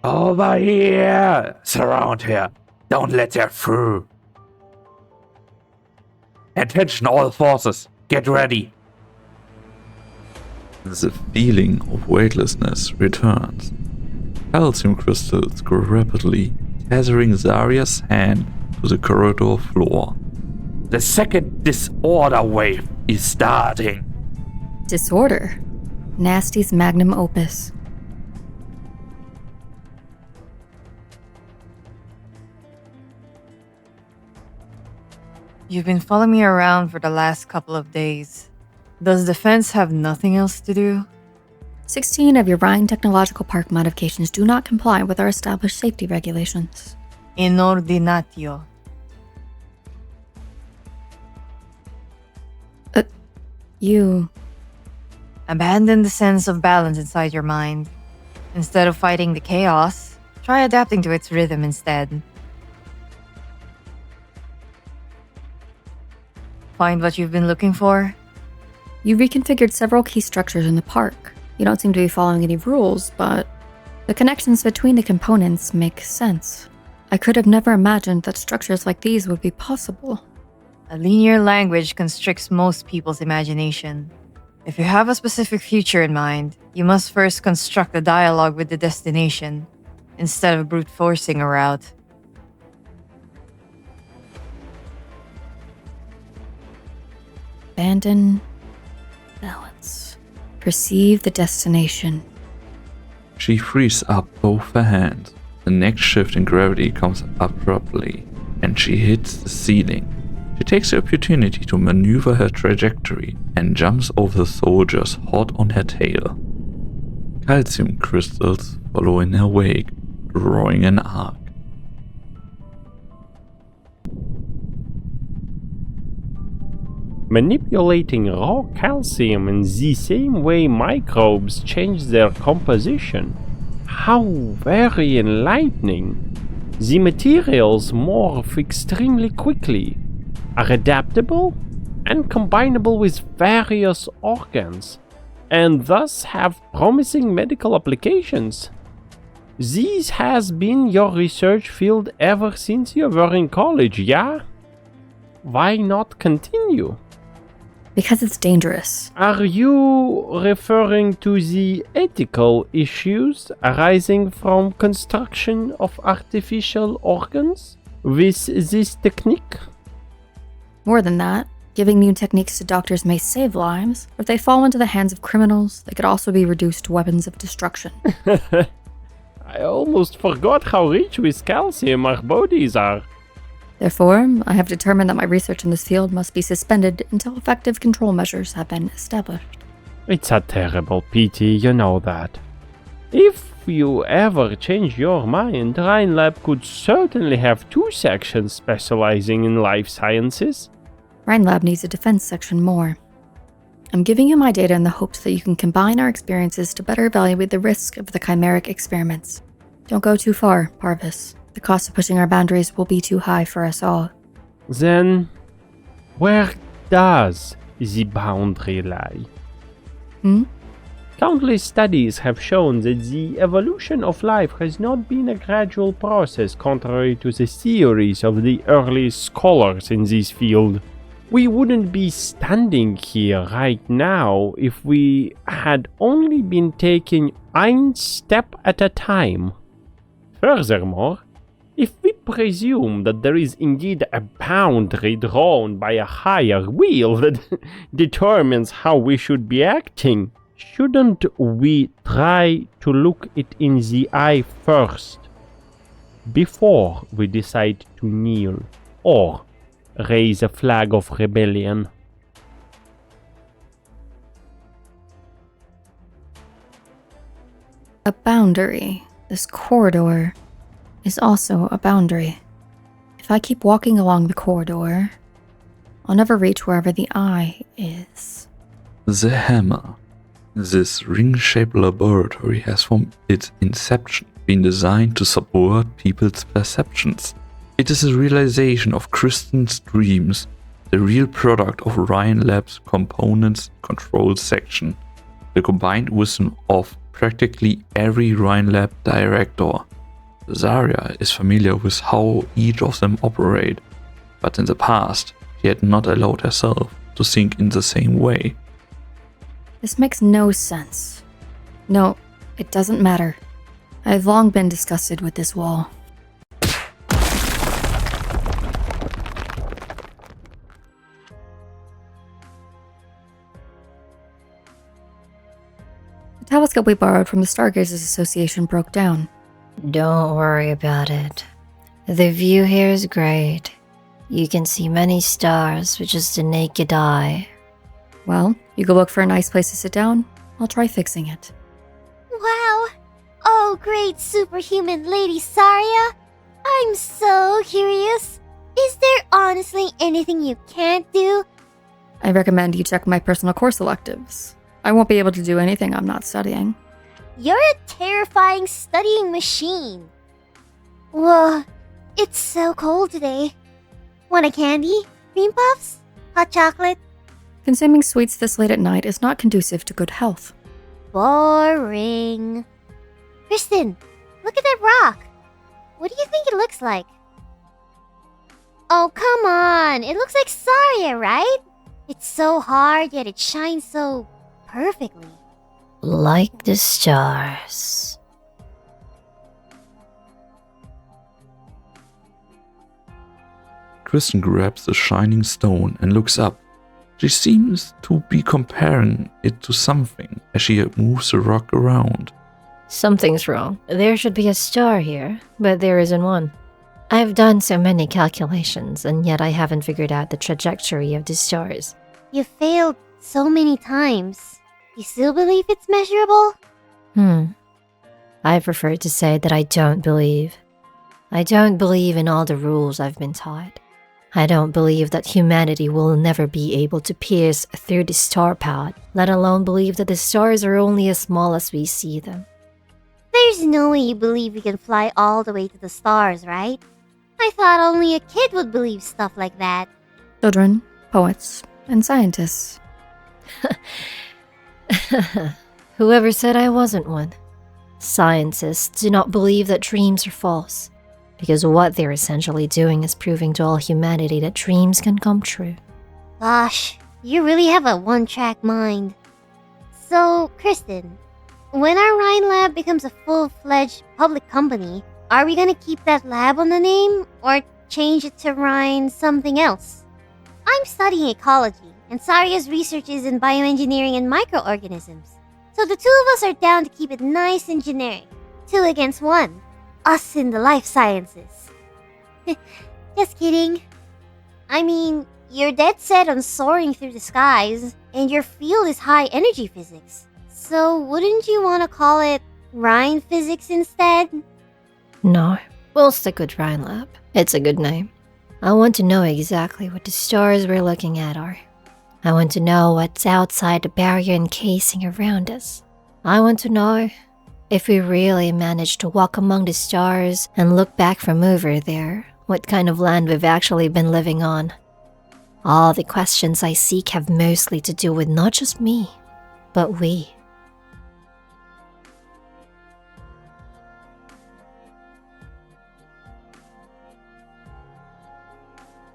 Over here! Surround her! Don't let her through! Attention all forces! Get ready! The feeling of weightlessness returns. Calcium crystals grow rapidly, tethering Saria's hand to the corridor floor. The second disorder wave is starting. Disorder? Nasty's magnum opus. You've been following me around for the last couple of days. Does Defense have nothing else to do? 16 of your Rhine Technological Park modifications do not comply with our established safety regulations. Inordinatio. You... Abandon the sense of balance inside your mind. Instead of fighting the chaos, try adapting to its rhythm instead. Find what you've been looking for? You reconfigured several key structures in the park. You don't seem to be following any rules, but the connections between the components make sense. I could have never imagined that structures like these would be possible. A linear language constricts most people's imagination. If you have a specific future in mind, you must first construct a dialogue with the destination, instead of brute forcing a route. Abandon balance. Perceive the destination. She frees up both her hands. The next shift in gravity comes abruptly, and she hits the ceiling. She takes the opportunity to maneuver her trajectory and jumps over the soldiers hot on her tail. Calcium crystals follow in her wake, drawing an arc. Manipulating raw calcium in the same way microbes change their composition. How very enlightening! The materials morph extremely quickly, are adaptable, and combinable with various organs, and thus have promising medical applications. This has been your research field ever since you were in college, yeah? Why not continue? Because it's dangerous. Are you referring to the ethical issues arising from construction of artificial organs with this technique? More than that, giving new techniques to doctors may save lives, but if they fall into the hands of criminals, they could also be reduced to weapons of destruction. I almost forgot how rich with calcium our bodies are. Therefore, I have determined that my research in this field must be suspended until effective control measures have been established. It's a terrible pity, you know that. If you ever change your mind, Rhine Lab could certainly have 2 sections specializing in life sciences. Rhine Lab needs a defense section more. I'm giving you my data in the hopes that you can combine our experiences to better evaluate the risk of the chimeric experiments. Don't go too far, Parvis. The cost of pushing our boundaries will be too high for us all. Then, where does the boundary lie? Countless studies have shown that the evolution of life has not been a gradual process, contrary to the theories of the early scholars in this field. We wouldn't be standing here right now if we had only been taking one step at a time. Furthermore, if we presume that there is indeed a boundary drawn by a higher will that determines how we should be acting, shouldn't we try to look it in the eye first, before we decide to kneel or raise a flag of rebellion? A boundary, this corridor, is also a boundary. If I keep walking along the corridor, I'll never reach wherever the eye is. The hammer. This ring-shaped laboratory has from its inception been designed to subvert people's perceptions. It is a realization of Kristen's dreams, the real product of Rhine Lab's Components Control section. The combined wisdom of practically every Rhine Lab director. Saria is familiar with how each of them operate, but in the past, she had not allowed herself to think in the same way. This makes no sense. No, it doesn't matter. I've long been disgusted with this wall. The telescope we borrowed from the Stargazers Association broke down. Don't worry about it. The view here is great. You can see many stars with just the naked eye. Well, you go look for a nice place to sit down. I'll try fixing it. Wow! Oh, great superhuman lady Saria! I'm so curious. Is there honestly anything you can't do? I recommend you check my personal course electives. I won't be able to do anything I'm not studying. You're a terrifying studying machine. Whoa, it's so cold today. Want a candy? Cream puffs? Hot chocolate? Consuming sweets this late at night is not conducive to good health. Boring. Kristen, look at that rock. What do you think it looks like? Oh, come on. It looks like Saria, right? It's so hard, yet it shines so perfectly. Like the stars. Kristen grabs the shining stone and looks up. She seems to be comparing it to something as she moves the rock around. Something's wrong. There should be a star here, but there isn't one. I've done so many calculations, and yet I haven't figured out the trajectory of the stars. You failed so many times. You still believe it's measurable? I prefer to say that I don't believe. I don't believe in all the rules I've been taught. I don't believe that humanity will never be able to pierce through the star pod, let alone believe that the stars are only as small as we see them. There's no way you believe you can fly all the way to the stars, right? I thought only a kid would believe stuff like that. Children, poets, and scientists. Whoever said I wasn't one? Scientists do not believe that dreams are false, because what they're essentially doing is proving to all humanity that dreams can come true. Gosh, you really have a one-track mind. So, Kristen, when our Rhine lab becomes a full-fledged public company, are we gonna keep that lab on the name, or change it to Rhine something else? I'm studying ecology, and Saria's research is in bioengineering and microorganisms. So the two of us are down to keep it nice and generic. 2 against 1. Us in the life sciences. Just kidding. I mean, you're dead set on soaring through the skies, and your field is high energy physics. So wouldn't you want to call it Rhine physics instead? No, we'll stick with Rhine Lab. It's a good name. I want to know exactly what the stars we're looking at are. I want to know what's outside the barrier encasing around us. I want to know if we really managed to walk among the stars and look back from over there, what kind of land we've actually been living on. All the questions I seek have mostly to do with not just me, but we.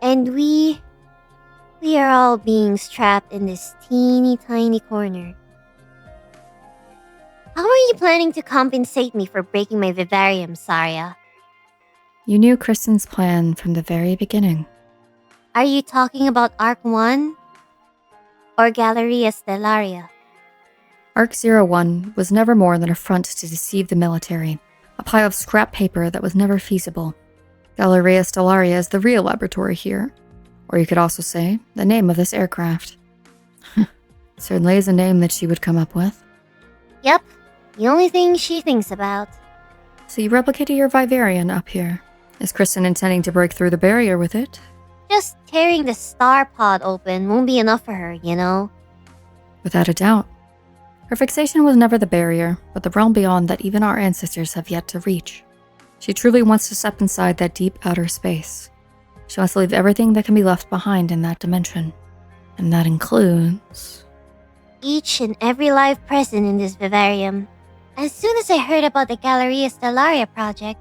And we are all beings trapped in this teeny tiny corner. How are you planning to compensate me for breaking my vivarium, Saria? You knew Kristen's plan from the very beginning. Are you talking about Arc 1? Or Galleria Stellaria? Arc 01 was never more than a front to deceive the military, a pile of scrap paper that was never feasible. Galleria Stellaria is the real laboratory here, or you could also say the name of this aircraft. Certainly is a name that she would come up with. Yep, the only thing she thinks about. So you replicated your Vivarium up here. Is Kristen intending to break through the barrier with it? Just tearing the star pod open won't be enough for her, you know? Without a doubt. Her fixation was never the barrier, but the realm beyond that even our ancestors have yet to reach. She truly wants to step inside that deep outer space. She wants to leave everything that can be left behind in that dimension. And that includes... each and every life present in this vivarium. As soon as I heard about the AriaraShii project,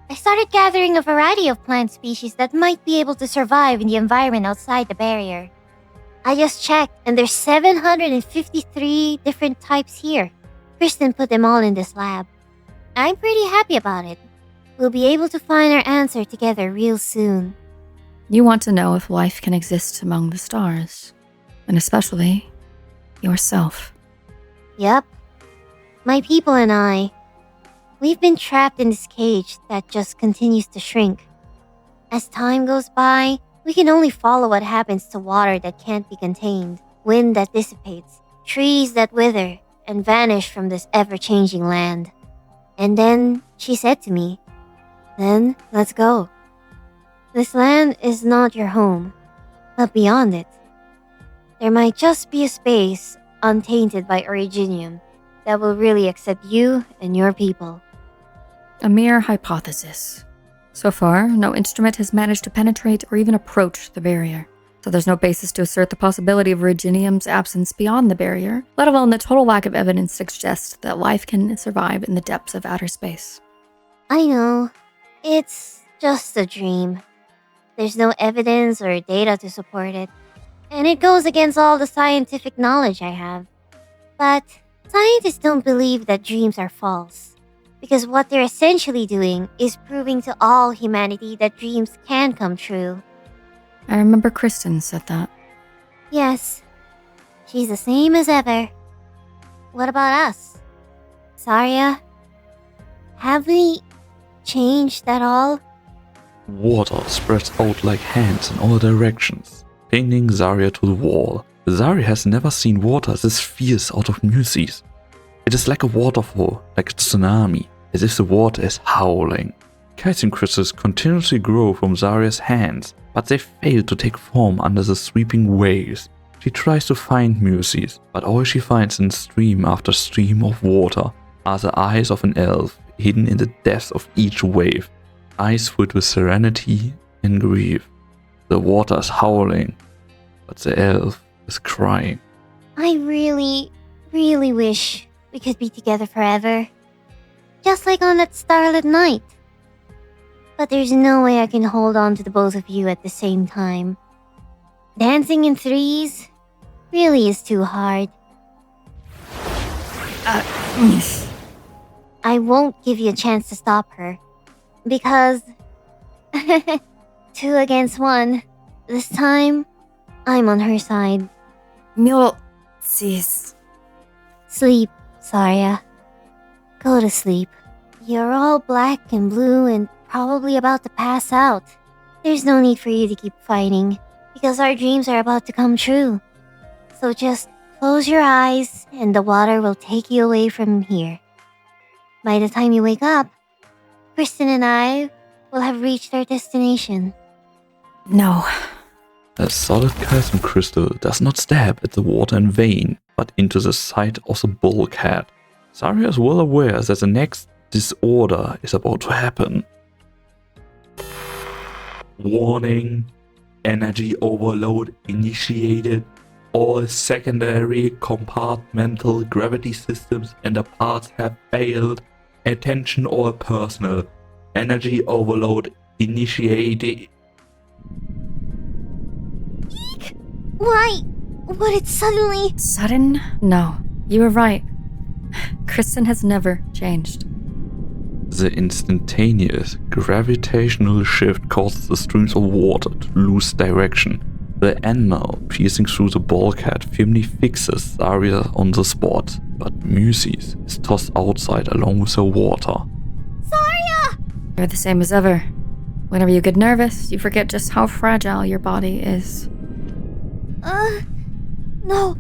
I started gathering a variety of plant species that might be able to survive in the environment outside the barrier. I just checked, and there's 753 different types here. Kristen put them all in this lab. I'm pretty happy about it. We'll be able to find our answer together real soon. You want to know if life can exist among the stars, and especially yourself. Yep. My people and I, we've been trapped in this cage that just continues to shrink. As time goes by, we can only follow what happens to water that can't be contained, wind that dissipates, trees that wither and vanish from this ever-changing land. And then she said to me, "Then let's go. This land is not your home, but beyond it, there might just be a space untainted by originium that will really accept you and your people." A mere hypothesis. So far, no instrument has managed to penetrate or even approach the barrier. So there's no basis to assert the possibility of originium's absence beyond the barrier, let alone the total lack of evidence suggests that life can survive in the depths of outer space. I know. It's just a dream. There's no evidence or data to support it, and it goes against all the scientific knowledge I have. But scientists don't believe that dreams are false, because what they're essentially doing is proving to all humanity that dreams can come true. I remember Kristen said that. Yes, she's the same as ever. What about us? Saria? Have we changed at all? Water spreads out like hands in all directions, pinning Saria to the wall. Saria has never seen water this fierce out of muses. It is like a waterfall, like a tsunami, as if the water is howling. Calcium crystals continuously grow from Saria's hands, but they fail to take form under the sweeping waves. She tries to find muses, but all she finds in stream after stream of water are the eyes of an elf hidden in the depths of each wave. Eyes filled with serenity and grief. The water is howling, but the elf is crying. I really, really wish we could be together forever. Just like on that starlit night. But there's no way I can hold on to the both of you at the same time. Dancing in threes really is too hard. I won't give you a chance to stop her. Because 2 against 1. This time, I'm on her side. Mule, sis. Sleep, Saria. Go to sleep. You're all black and blue and probably about to pass out. There's no need for you to keep fighting, because our dreams are about to come true. So just close your eyes and the water will take you away from here. By the time you wake up, Kristen and I will have reached our destination. No. A solid calcium crystal does not stab at the water in vain, but into the side of the bulkhead. Saria is well aware that the next disorder is about to happen. Warning. Energy overload initiated. All secondary compartmental gravity systems and the parts have failed. Attention all personnel. Energy overload initiated. Eek! Why would it suddenly... Sudden? No. You were right. Kristen has never changed. The instantaneous gravitational shift causes the streams of water to lose direction. The animal piercing through the bulkhead firmly fixes Saria on the spot, but Muses is tossed outside along with the water. Saria! You're the same as ever. Whenever you get nervous, you forget just how fragile your body is. No.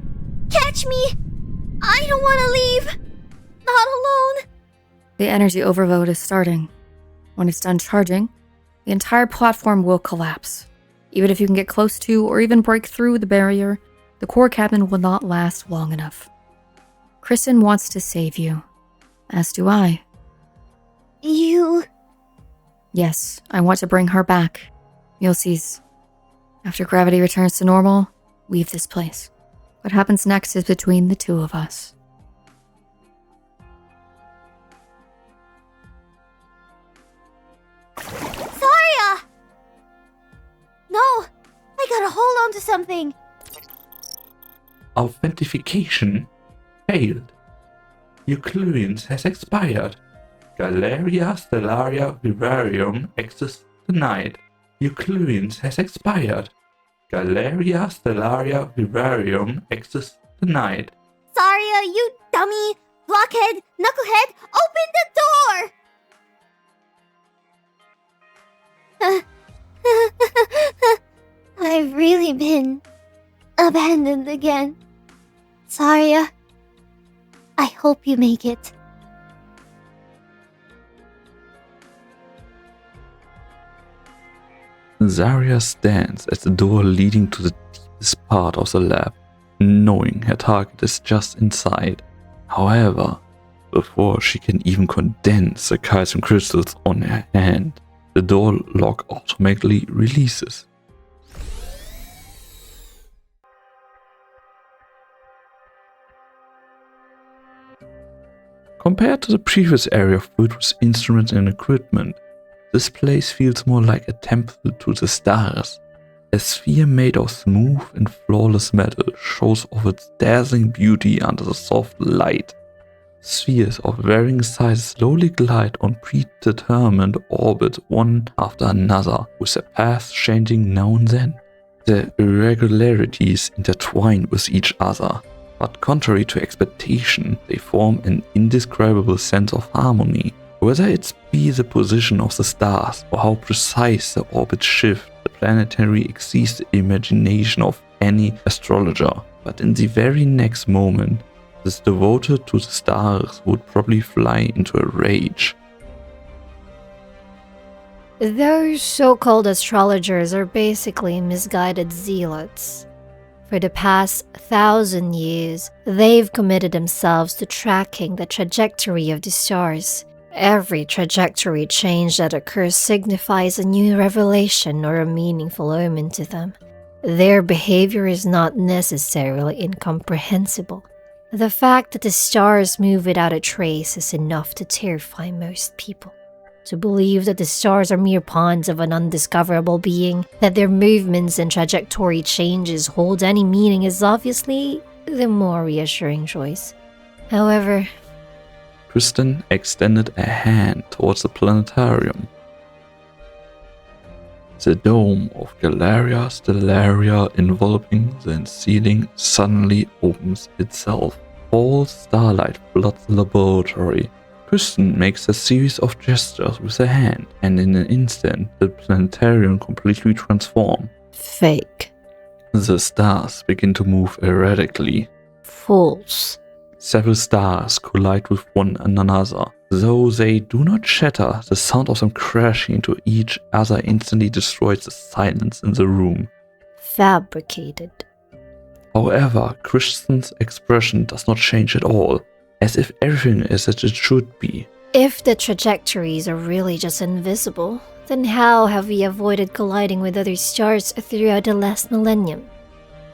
Catch me! I don't want to leave! Not alone! The energy overload is starting. When it's done charging, the entire platform will collapse. Even if you can get close to or even break through the barrier, the core cabin will not last long enough. Kristen wants to save you, as do I. You... Yes, I want to bring her back. You'll see. After gravity returns to normal, leave this place. What happens next is between the two of us. gotta hold on to something. Authentication failed. Your clearance has expired. Galeria Stellaria Vivarium access denied. Your clearance has expired. Galeria Stellaria Vivarium access denied. Saria, you dummy! Blockhead! Knucklehead! Open the door! I've really been abandoned again. Saria, I hope you make it. Saria stands at the door leading to the deepest part of the lab, knowing her target is just inside. However, before she can even condense the calcium crystals on her hand, the door lock automatically releases. Compared to the previous area filled with instruments and equipment, this place feels more like a temple to the stars. A sphere made of smooth and flawless metal shows off its dazzling beauty under the soft light. Spheres of varying sizes slowly glide on predetermined orbits one after another, with their paths changing now and then. The irregularities intertwine with each other, but contrary to expectation, they form an indescribable sense of harmony. Whether it be the position of the stars or how precise the orbits shift, the planetary exceeds the imagination of any astrologer. But in the very next moment, this devoted to the stars would probably fly into a rage. Those so-called astrologers are basically misguided zealots. For the past 1,000 years, they've committed themselves to tracking the trajectory of the stars. Every trajectory change that occurs signifies a new revelation or a meaningful omen to them. Their behavior is not necessarily incomprehensible. The fact that the stars move without a trace is enough to terrify most people. To believe that the stars are mere pawns of an undiscoverable being, that their movements and trajectory changes hold any meaning is obviously the more reassuring choice. However, Kristen extended a hand towards the planetarium. The dome of Galeria Stellaria enveloping the ceiling suddenly opens itself. All starlight floods the laboratory. Kristen makes a series of gestures with her hand, and in an instant, the planetarium completely transforms. fake. The stars begin to move erratically. Fools. Several stars collide with one another. Though they do not shatter, the sound of them crashing into each other instantly destroys the silence in the room. Fabricated. However, Kristen's expression does not change at all, as if everything is as it should be. If the trajectories are really just invisible, then how have we avoided colliding with other stars throughout the last millennium?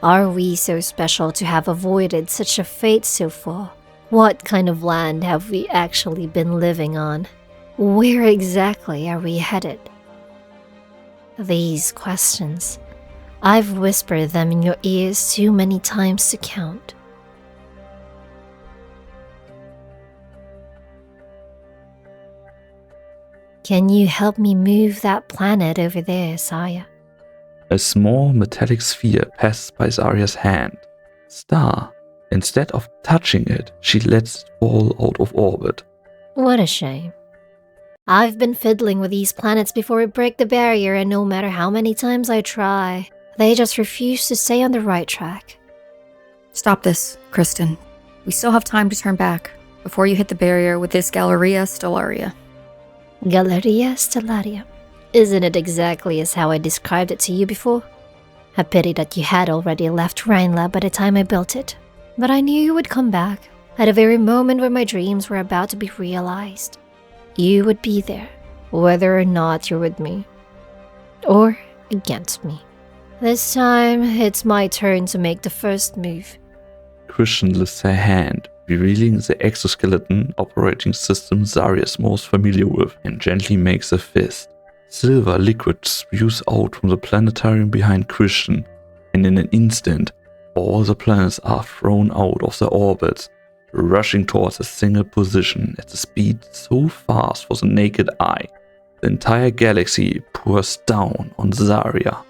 Are we so special to have avoided such a fate so far? What kind of land have we actually been living on? Where exactly are we headed? These questions, I've whispered them in your ears too many times to count. Can you help me move that planet over there, Saria? A small metallic sphere passes by Saria's hand. Star, instead of touching it, she lets it fall out of orbit. What a shame. I've been fiddling with these planets before we break the barrier, and no matter how many times I try, they just refuse to stay on the right track. Stop this, Kristen. We still have time to turn back before you hit the barrier with this Galeria Stellaria. Galeria Stellaria. Isn't it exactly as how I described it to you before? A pity that you had already left Rhinelab by the time I built it. But I knew you would come back, at the very moment when my dreams were about to be realized. You would be there, whether or not you're with me. Or against me. This time, it's my turn to make the first move. Christian lifts her hand, revealing the exoskeleton operating system Saria is most familiar with, and gently makes a fist. Silver liquid spews out from the planetarium behind Christian, and in an instant, all the planets are thrown out of their orbits, rushing towards a single position at a speed so fast for the naked eye. The entire galaxy pours down on Saria.